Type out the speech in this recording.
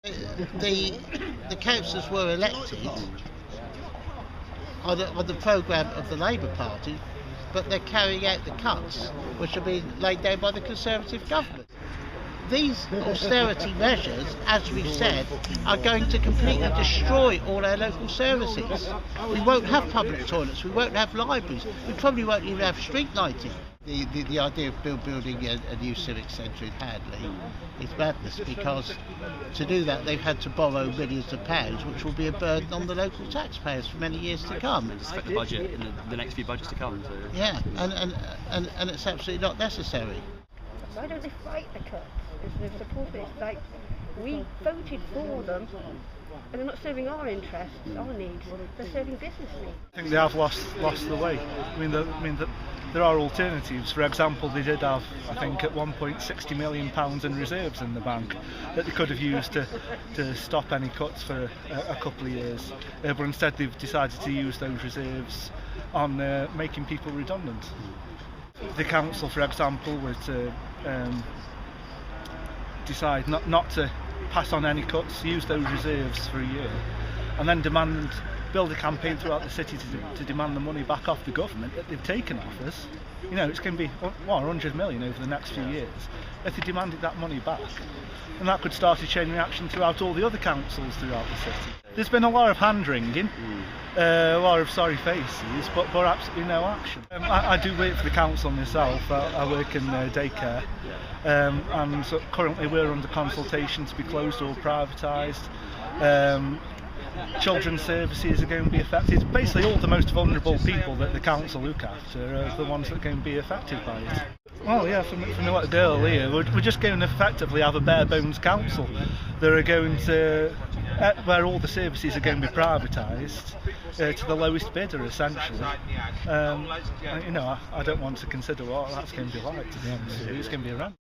The councillors were elected on the programme of the Labour Party, but they're carrying out the cuts which have been laid down by the Conservative government. These austerity measures, as we've said, are going to completely destroy all our local services. We won't have public toilets, we won't have libraries, we probably won't even have street lighting. The idea of building a new civic centre in Hadley is madness, because to do that they've had to borrow millions of pounds, which will be a burden on the local taxpayers for many years to come. It's affect the budget in the next few budgets to come. So. Yeah, and it's absolutely not necessary. Why don't they fight the cuts? They've supported it. Like, we voted for them, and they're not serving our interests, our needs. They're serving business needs. I think they have lost the way. I mean, there are alternatives. For example, they did have, I think, at one point £60 million in reserves in the bank that they could have used to stop any cuts for a couple of years. But instead, they've decided to use those reserves on making people redundant. The council, for example, were to decide not to pass on any cuts, use those reserves for a year, and then build a campaign throughout the city to demand the money back off the government that they've taken off us. You know, it's going to be 100 million over the next few years. If they demanded that money back, and that could start a chain reaction throughout all the other councils throughout the city. There's been a lot of hand-wringing, a lot of sorry faces, but absolutely no action. I do work for the council myself. I work in daycare, and so currently we're under consultation to be closed or privatised. Children's services are going to be affected. Basically all the most vulnerable people that the council look after are the ones that are going to be affected by it. Well, yeah, from the little girl here, we're just going to effectively have a bare bones council. They're going to, where all the services are going to be privatised to the lowest bidder, essentially. You know, I don't want to consider what that's going to be like, to be honest with you. It's going to be a rant.